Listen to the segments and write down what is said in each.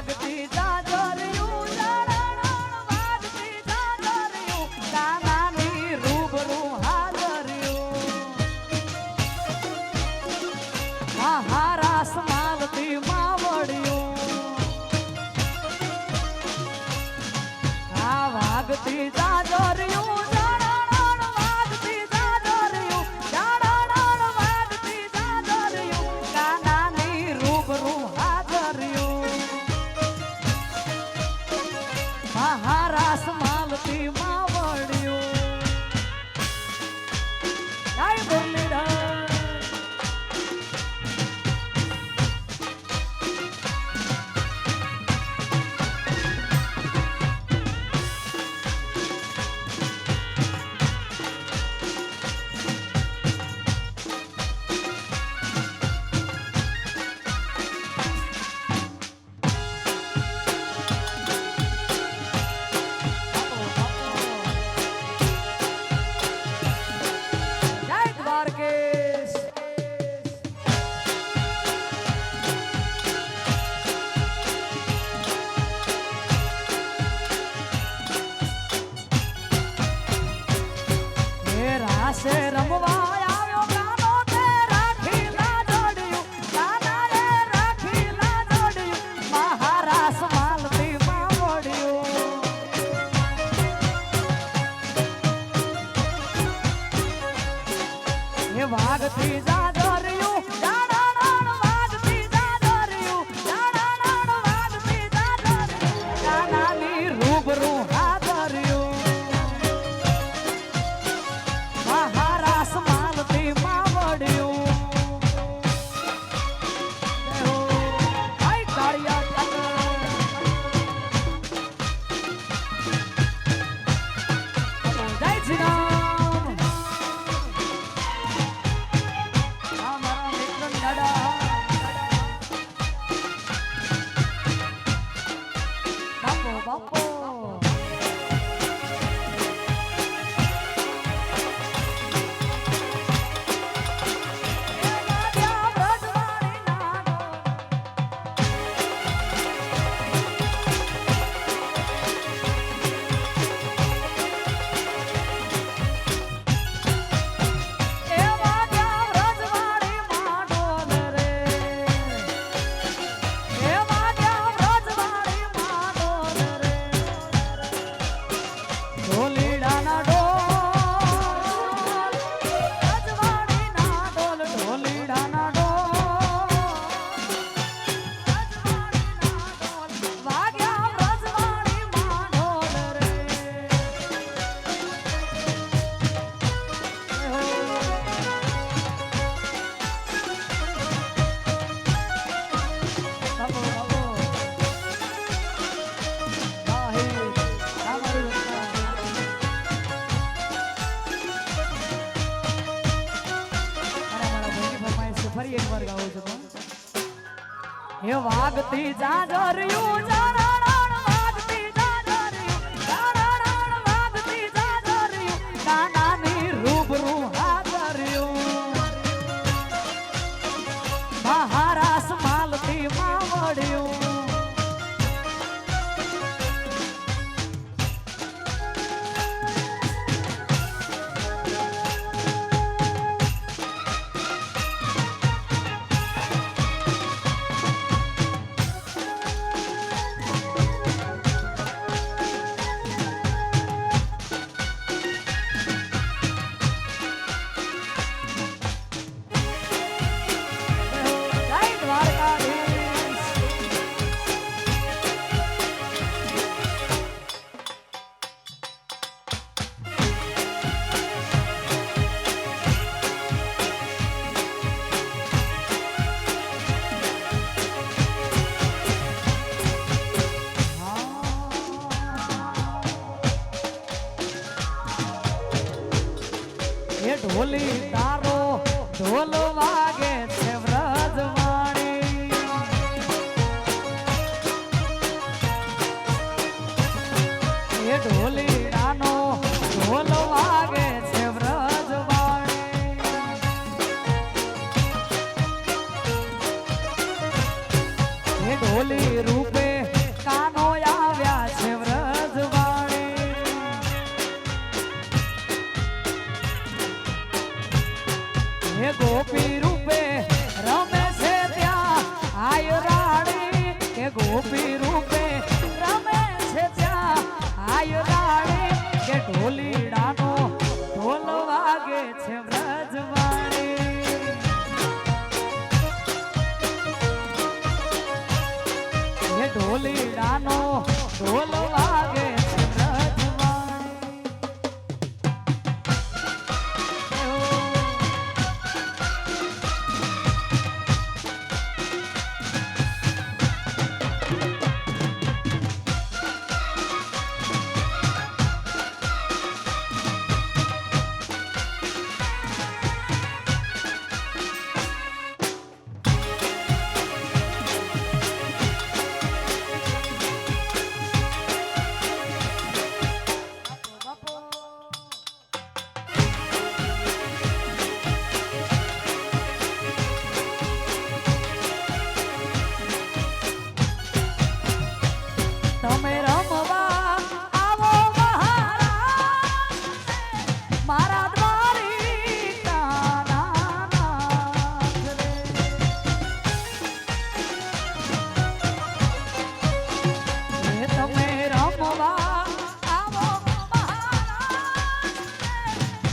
વાગતી જાજરિયું જાણણ વાગતી જાજરિયું કાનાની રૂબરૂ હાજરિયું મહારાસ માલતી માવડિયું આ વાગતી જાજરિયું જાણણ વાગતી જાજરિયું જાણણ વાગતી જાજરિયું કાનાની રૂબરૂ હાજરિયું મહારાસ માલતી માવડિયું જય મુરલીધર રાસે રમવા આવ્યો કાનો તે રાખી લાજડ્યું કાનાએ રાખી લાજડ્યું મહારાસ માલતી માવડિયું એ વાગતી જાજરિયું જાણણ વાગતી જાજરિયું જાણણ વાગતી જાજરિયું કાનાની રૂબરૂ હાજરિયું મહારાસ માલતી માવડિયું આઈ કાળિયા જય શ્રી રામ મારા મિત્ર દાદા બાપો બાપો ફરી એક વાર ગાઉં છું હે વાગતી જાજરિયું જાણણ વાગતી જાજરિયું જાણણ વાગતી જાજરિયું કાનાની રૂબરૂ હાજરિયું મહારાસ માલતી માવડિયું ઢોલી તારો ઢોલ વાગે છે વ્રજવાણી એ ઢોલી નાનો ઢોલ વાગે છે વ્રજવાણી એ ઢોલી રૂપે કાનો આવ્યા છે વ્રજવાણી હે ગોપી રૂપે રમે છે ત્યાં આય રાણી હે ગોપી રૂપે રમે છે ત્યાં આય રાણી કે ઢોલીડાનો ઢોલ વાગે છે વ્રજવાણી હે ઢોલીડાનો ઢોલ વાગે છે તમે રમવા આવો મહારાજ મારા દ્વારિકાના નાથ રે તમે રમવા આવો મહારાજ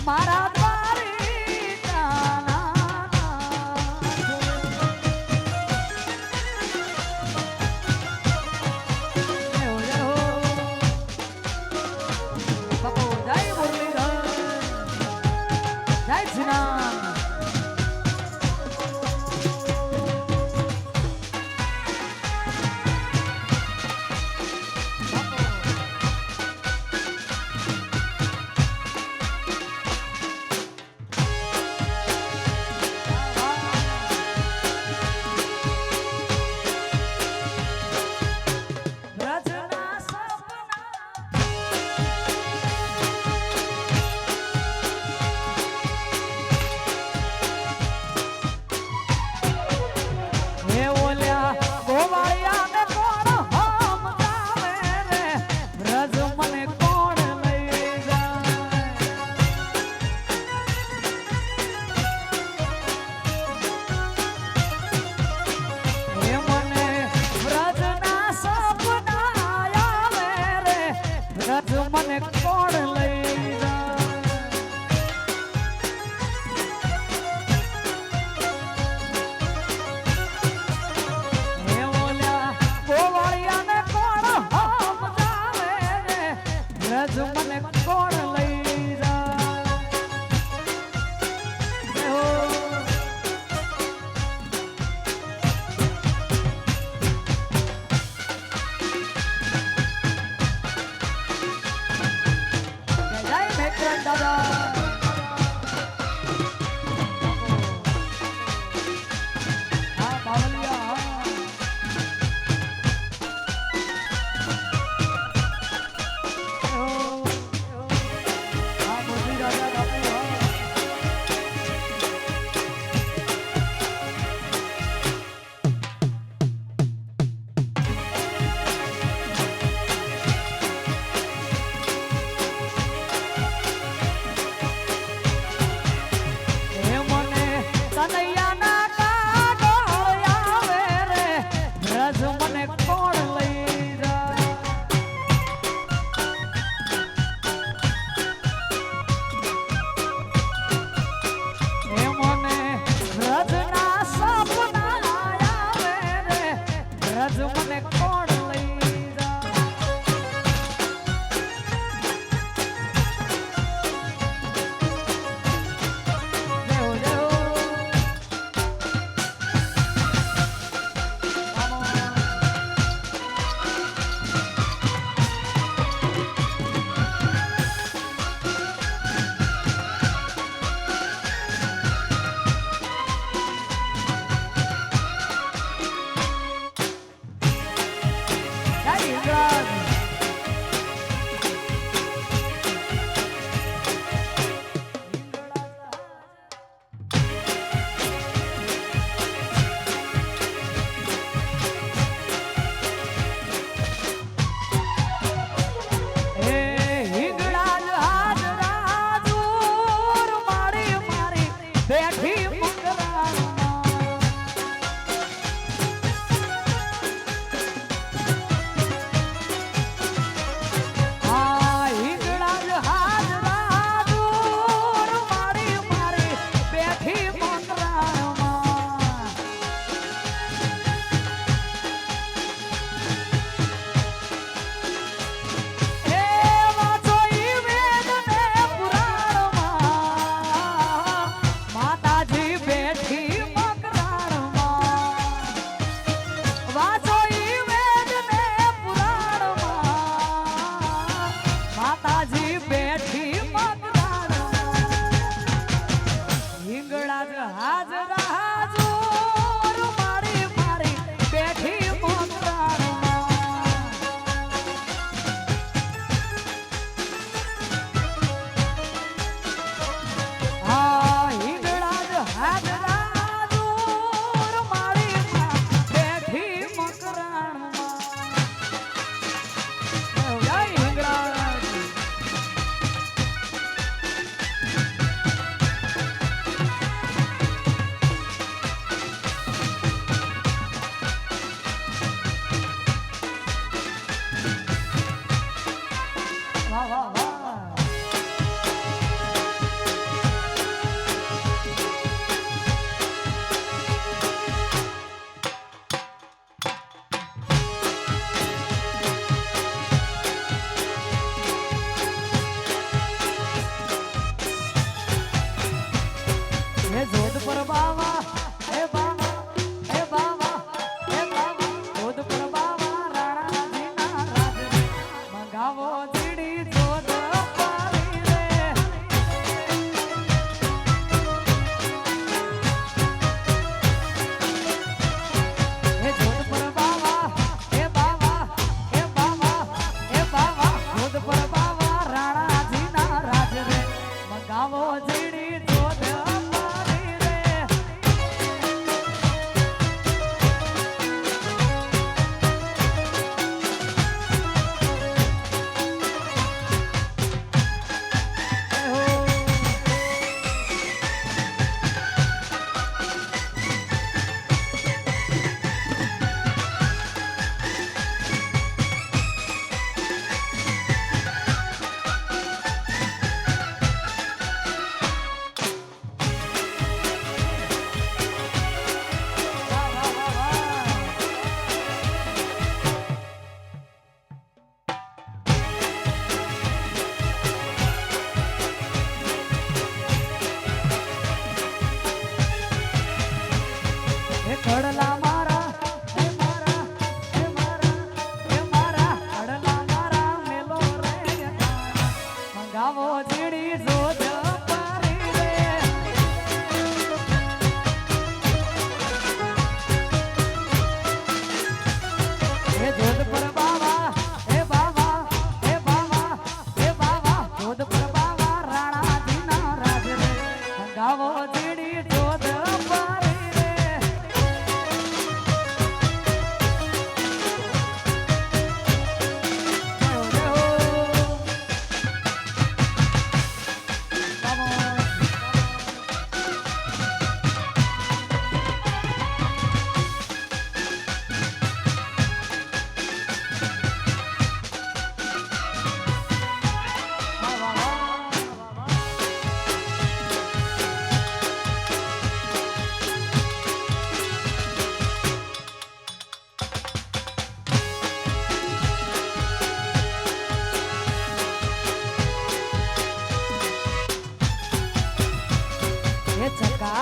મારા દ્વારિકાના મને કોણ લઈ જાય ઓલ્યા ગોવાળિયાને કોણ સમજાવે રે રજ મને કોણ લઈ જાય દાદા હા બાવલિયા હા મોદી રાજા બાપુ મને કોણ લઈ જાય એ મને રજના સપના આવે રે રજ મને કોણ લઈ જાય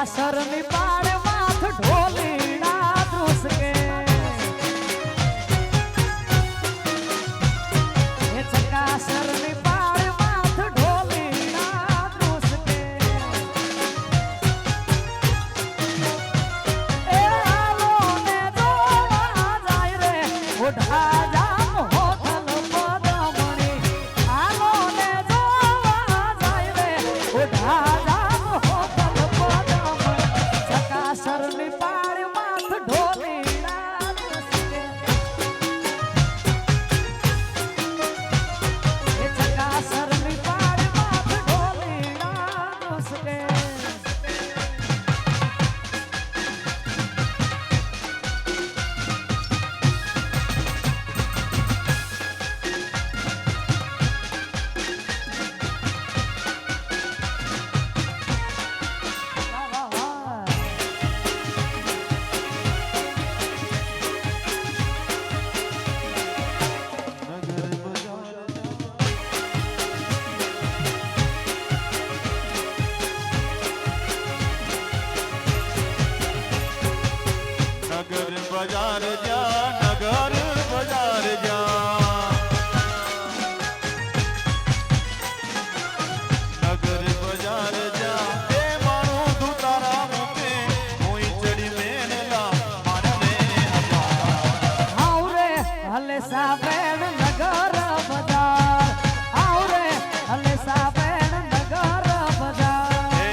ચકાસરની પાળ માથ ઢોલીડા ધ્રુસકે એ ચકાસરની પાળ માથ ઢોલીડા ધ્રુસકે એ આલો ને જોવા જાય રે ઓઢા જામ હોથલ પદમણી આલો ને જોવા જાય રે ઓઢા સરની પાળ માથ ઢોલીડા ધ્રુસકે એ ચકાસરની પાળ માથ ઢોલીડા ધ્રુસકે बाजार जा नगर बाजार जा नगर बाजार जा ए मानो तू तारा मुके कोई चढ़ी मेनला मारने आओ रे हले साबेन नगर बाजार आओ रे हले साबेन नगर बाजार ए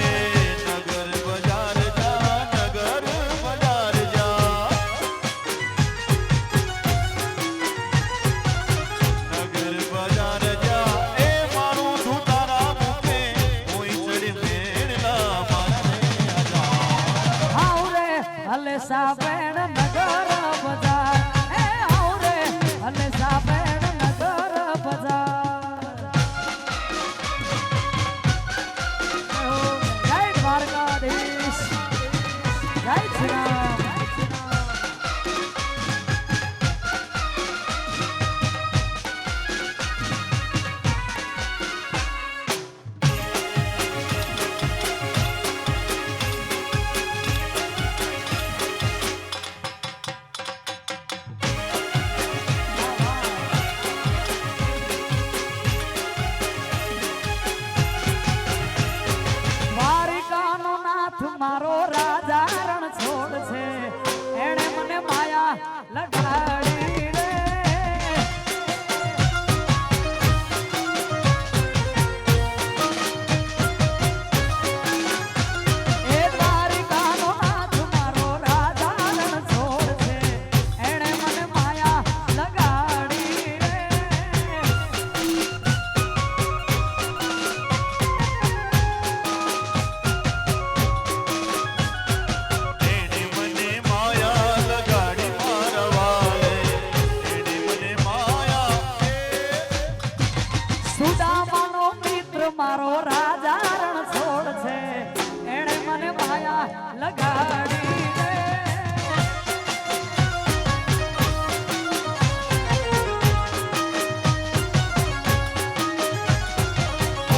नगर बाजार जा नगर बाजार जा नगर बाजार जा ए मारो तू तारा मुके कोई चढ़ी मेनला मारने आओ रे हले साबेन नगर बाजार ए आओ रे हले साबेन नगर बाजार जय द्वारकाधीश जय श्री राम દ્વારિકાનો નાથ મારો રાજા રણ છોડ છે એણે મને માયા લગાડી રે એ દ્વારિકાનો નાથ મારો રાજા રણ છોડ છે એણે મને માયા લગાડી રે एडी मने माया लगाड़ी मारवाले एडी मने माया સુદામાનો મિત્ર મારો રાજા રણ છોડ છે એણે મને માયા લગાડી રે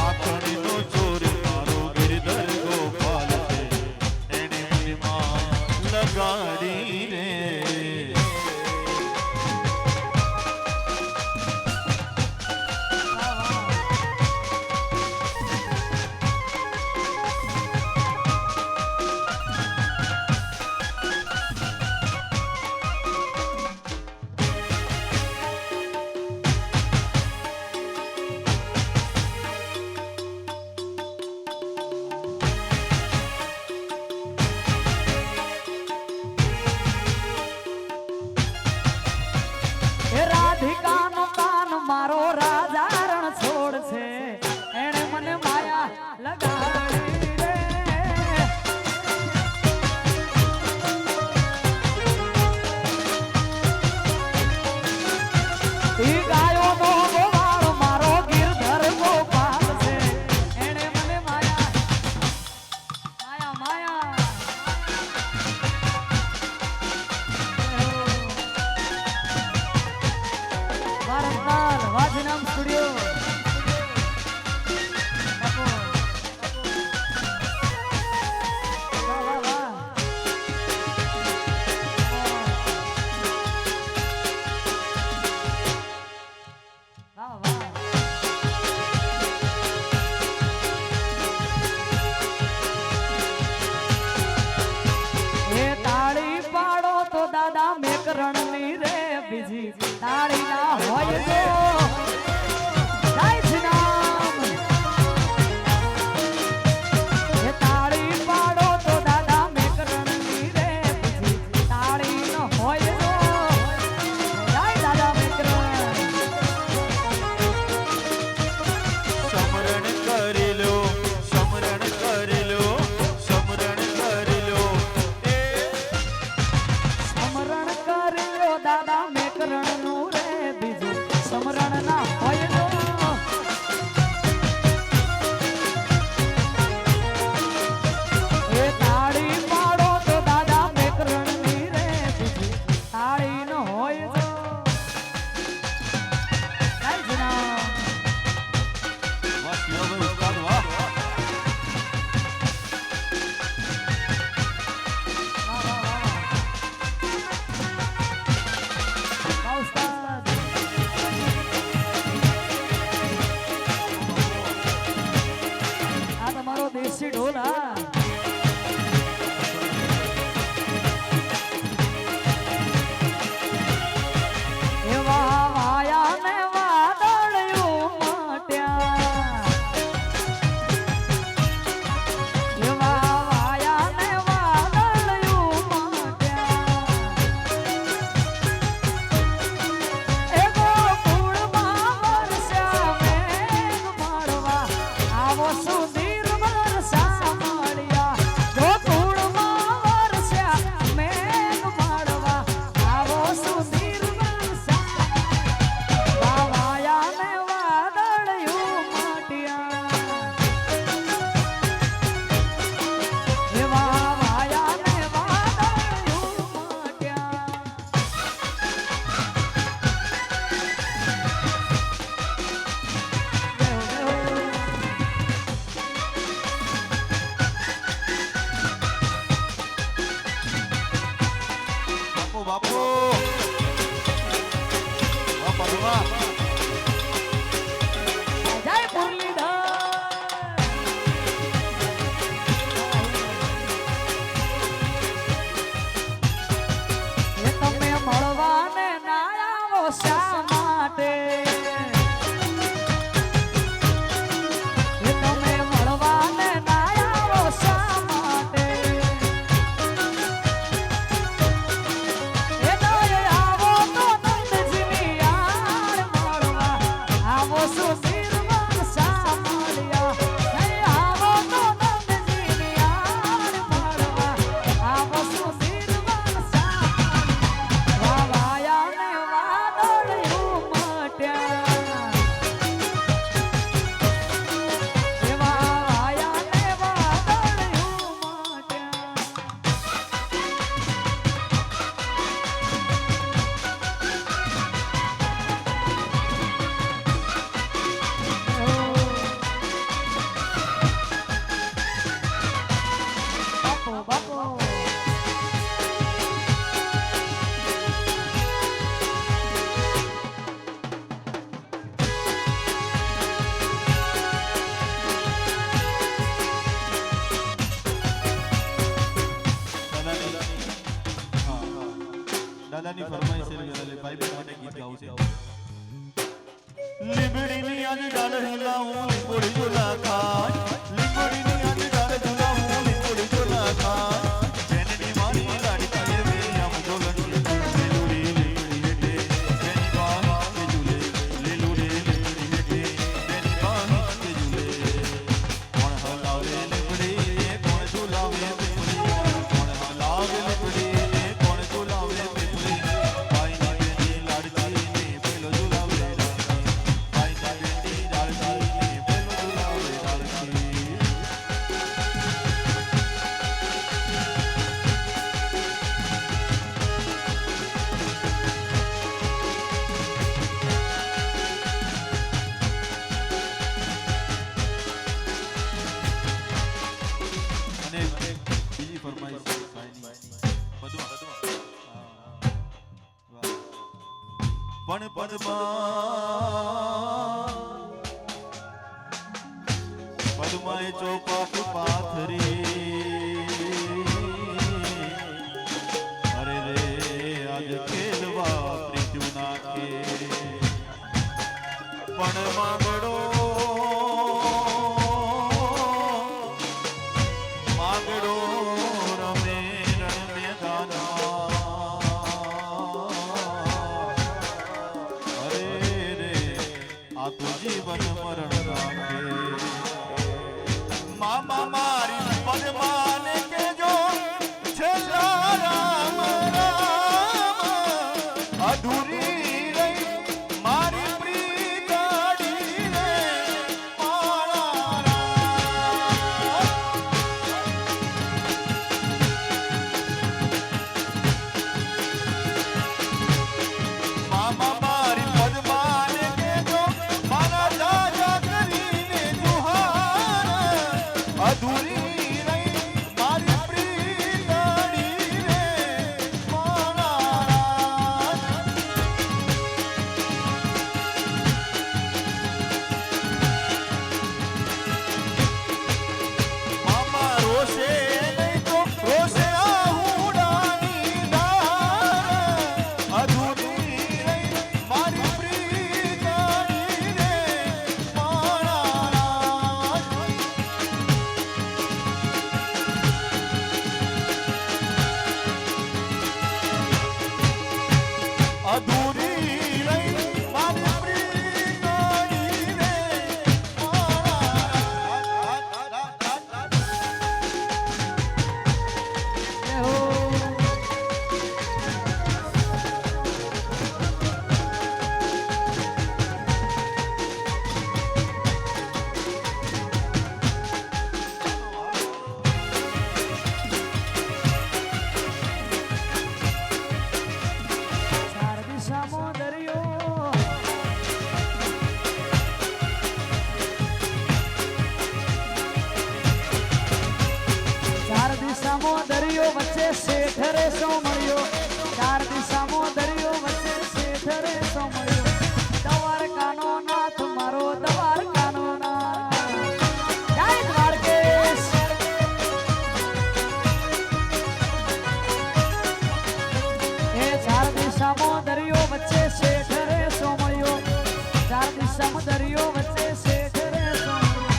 आखड़ी नो चोर मारो गिरधर गोपाल थे एडी मने माया लगाड़ी रे એ રાધિકાનો કાન મારો રાજા રણ છોડ છે એણે મને માયા લગાડી રે ઈ ગાયોનો ગોવાળ મારો ગિરધર ગોપાલ છે એણે મને માયા માયા માયા ભારતનાલ વાજનામ સ્ટુડિયો બાપુ. તાળી ના હોય તો જય શ્રી રામ. એ તાળી પાડો તો દાદા મેકરણની રે બીજી તાળી ન હોય તો જય દાદા મેકરણ. સમરણ કરી લો, સમરણ કરી લો, સમરણ કરી લો. સમરણ કરી લો દાદા મેકરણનું રે બીજું સમરણ ના હોય તો એ તાળી પાડો તો દાદા મેકરણની રે બીજી તાળી ન હોય તો જય શ્રી રામ. વાહ શિવાભાઈ ઉસ્તાદ વાહ. વાહ, વાહ, વાહ, વાહ. વાહ, ઉસ્તાદ. આ તમારો દેશી ઢોલ હા. એવા વાયા ને વાદળિયું મટ્યા. એવા વાયા ને વાદળિયું મટ્યા. એ ગોકુળમાં વરસ્યા મેઘ મળવા આવો સુધીર વરસા મળ્યા. ગોકુળમાં વરસ્યા મેઘ મળવા આવો સુધીર વરસા. વાયા ને વાદળિયું મટ્યા. એવા વાયા ને વાદળિયું મટ્યા. બાપુ બાપુ વાહ પદવા. જય મુરલીધર. એ તમે મળવાને ના આવો શા માટે? એ તમે મળવાને ના આવો શા માટે? એ નહીં આવો તો નંદજીની આડ મળવા આવો સુધીર વરસા મળ્યા. નહીં આવો તો નંદજીની આડ મળવા આવો સુધીર વરસા મળ્યા. વાયા ને વાદળિયું મટ્યા. એવા વાયા ને વાદળિયું મટ્યા. બાપો બાપો દાદાની ફરમાઈશ છે એટલે ભાઈ બહેન માટે ગીત ગાવું છે. લીંબડીની આજ ડાળ હિલાવું, લીંબડી ઝોલા ખાય. લીંબડીની આજ ડાળ ઝુલાવું, લીંબડી ઝોલા ખાય. બેનની મારી લાડકી રે આમ ઝોલણી લીલુડી લીલુડી હેઠે બેની બાહી કે ઝૂલે. લીલુડી લીલુડી હેઠે બેની બાહી કે ઝૂલે. કોણ હલાવે લીંબડી એ કોણ ઝુલાવે લીંબડી. કોણ હલાવે લીંબડી એ કોણ ઝુલાવે લીંબડી. ભાઈની બેની લાડકી ને પેલો ઝુલાવે લાડકી. ભાઈની બેની લાડકી ને પેલો ઝુલાવે લાડકી. અને બીજી ફરમાઈશ છે ભાઈની. પદમાં પણ પદમાં એ ચોપાટ પાથરી. અરે રે આજ ખેલવા ત્રીજું નાખે. પણ માંગડો માંગડો રમે રણ મેદાનમાં અરે રે આ તો જીવન મરણ રાખે મામા મારી પદમાને કેજો છેલ્લા રામ રામ અધૂરી રહી મારી પ્રીતાડી રે મારા રામ મામા મારી પદમાને કેજો મારા જાજા કરીને જુહાર અધૂરી રહી મારી પ્રીતાડી રે મારા રામ મામા રોશે નહીં તો રોશે આહુડાની ધાર અધૂરી રહી મારી પ્રીતાડી રે મારા રામ અધૂરી રહી મારી પ્રીતાડી રે મારા રામ જય હો. ચાર દિશામાં દરિયો ચાર દિશામાં દરિયો વચ્ચે શેઠ રે સો મળ્યો ચાર દિશામાં દરિયો વચ્ચે શેઠ રે સો મળ્યો દ્વારકાનો નાથ મારો દ્વારકાનો નાથ જય દ્વારકેશ એ ચાર દિશામાં દરિયો વચ્ચે શેઠ રે સો મળ્યો ચાર દિશામાં દરિયો વચ્ચે શેઠ રે સો મળ્યો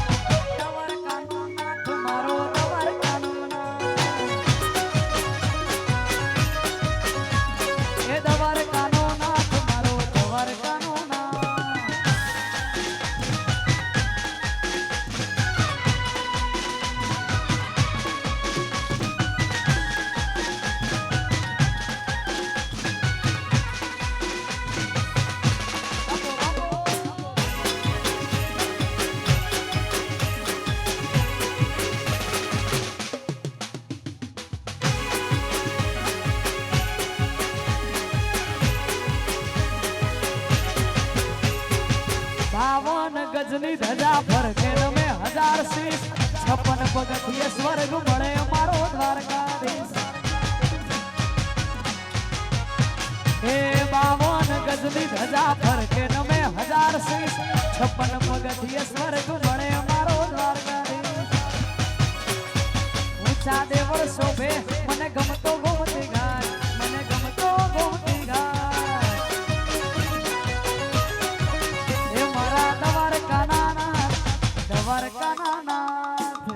દ્વારકાનો નાથ મારો દ્વારકાનો નાથ એ દ્વારકાનો નાથ મારો દ્વારકાનો નાથ બાવન ગજની ધજા ફરકે રમે હજાર શીશ 56 પગથિયે સ્વર્ગ મળે મારો દ્વારકાધીશ હે 52 ગજની ધજા ફરકે રમે હજાર શીશ 56 પગથિયે સ્વર્ગ મળે મારો દ્વારકાધીશ ઊંચા દેવળ શોભે મને ગમતો ગોમતી ગાય મને ગમતો ગોમતી ગાય એ મારા દ્વારકાના નાથ દ્વારકાના નાથ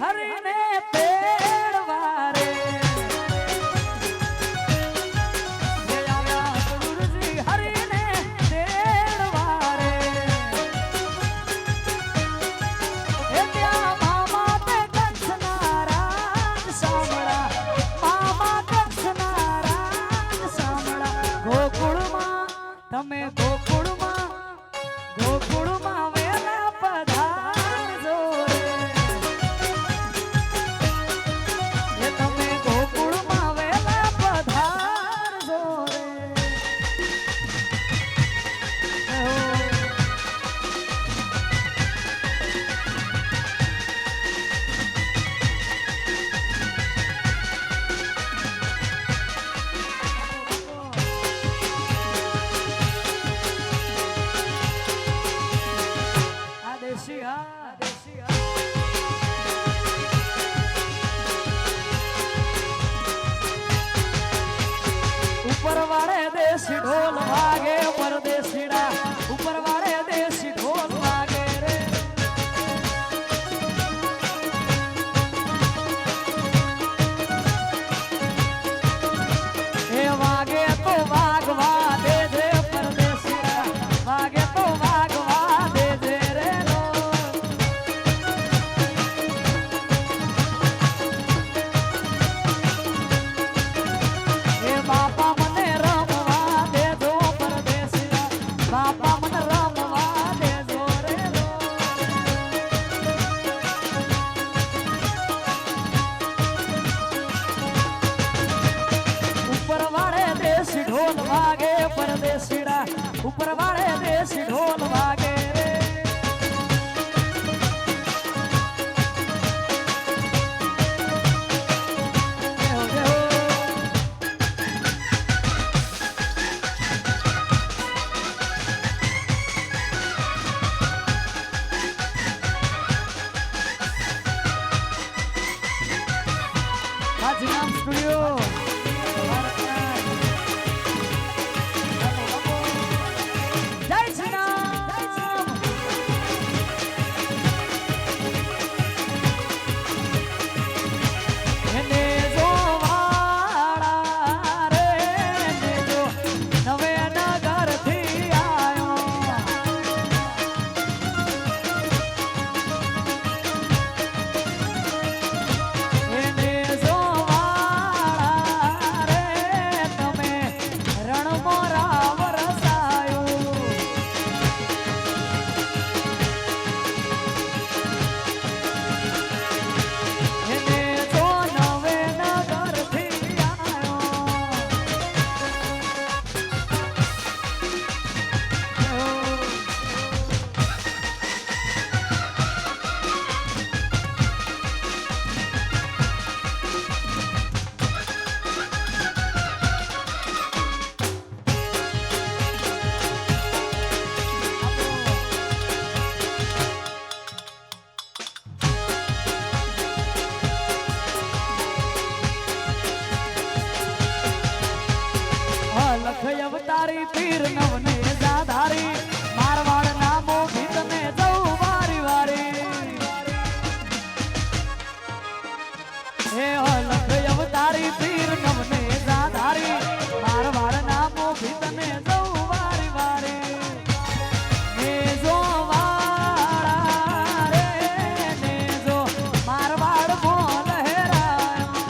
હરીને તેડવા રે ગુરુજી હરીને તેડવા રે એ ત્યાં મામા તે કંસના રાજ સાંભળા મામા કંસના રાજ સાંભળા ગોકુળમાં તમે ગોકુળમાં વેલા પધારજો રે એ તમે ગોકુળમાં વેલા પધારજો રે ઉપર વાળે દેશી ઢોલ વાગે પરદેશીડા ઉપર વાળે દેશી ઢોલ વાગે રે એ વાગે તો વાગવા દેજે પરદેશીડા વાગે તો વાગવા દેજે રે એ બાપા મને રમવા દેજો પરદેશીડા બાપા મને રમવા દેજો રે ઉપર વાળે દેશી ઢોલ વાગે પરદેશીડા ઉપર વાળે દેશી ઢોલ વાગે રે Hajiam Studio. Jai Shri Ram. એને જો વાળા રે એને જો નવે નગરથી આયો એને જો વાળા રે તમે રણમોરા વરસાયો એને જો નવે નગરથી આયો લખ અવતારી પીર નવને જાધારી મારવાડ નામો ભીતને જવું વારી વારી હે લખ અવતારી પીર નવને જાધારી મારવાડ નામો ભીતને જવું વારી વારી ને જો વાળા રે ને જો મારવાડ મો લહેરાયો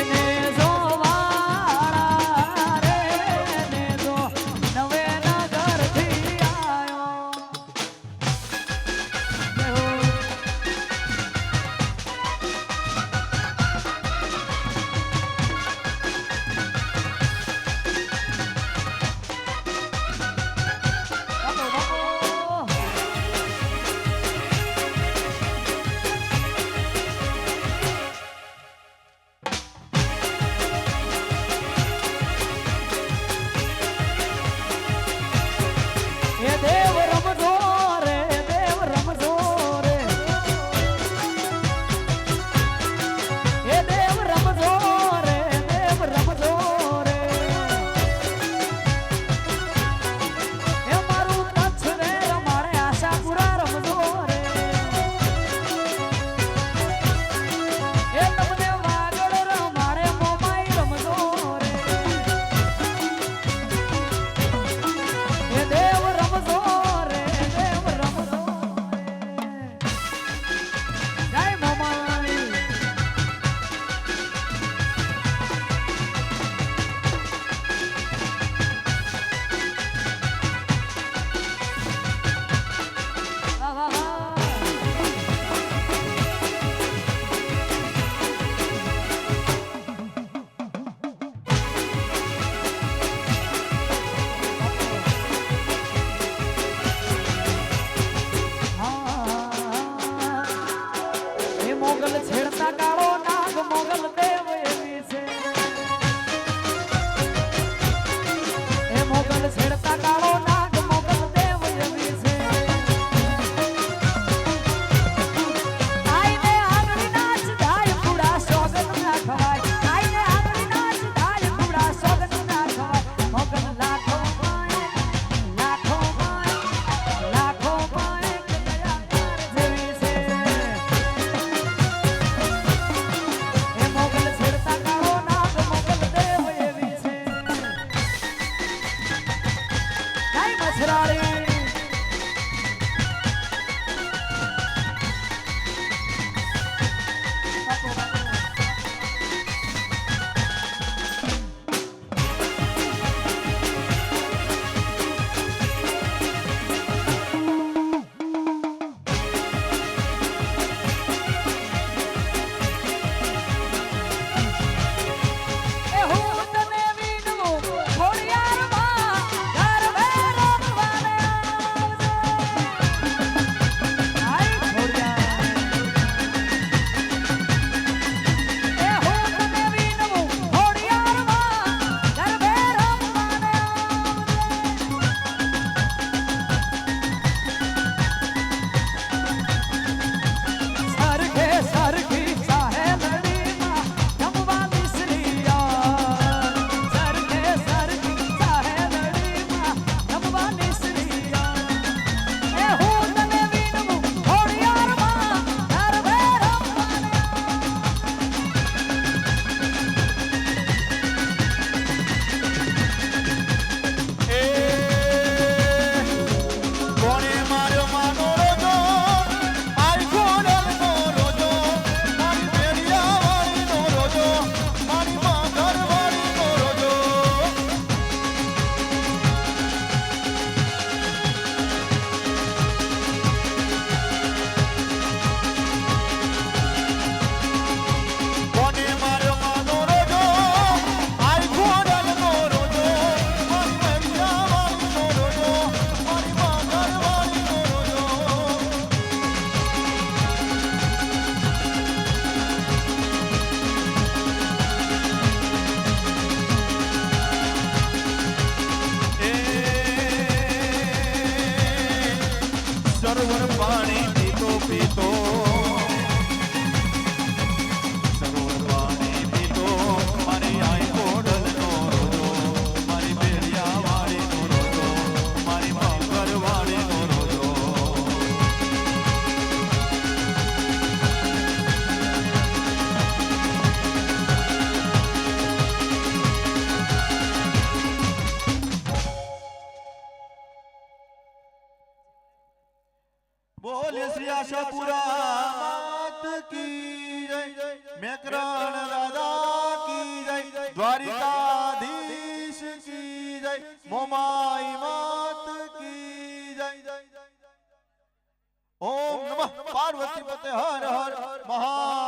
એને જો વાળા રે એને જો નવે નગરથી આયો પછરાળી સરોવર પાણી પીતો પીતો સરોવર પાણી પીતો મારી આઈ કોડલનો રોજો મારી બેરિયા વાળીનો રોજો મારી મગર વાળીનો રોજો બોલે શ્રી આશાપુરા માત કી જય મેકરણ રાજા કી જય દ્વારિકાધીશ કી જય મોમાઈ માત કી જય ઓમ નમઃ પાર્વતી પતે હર હર મહા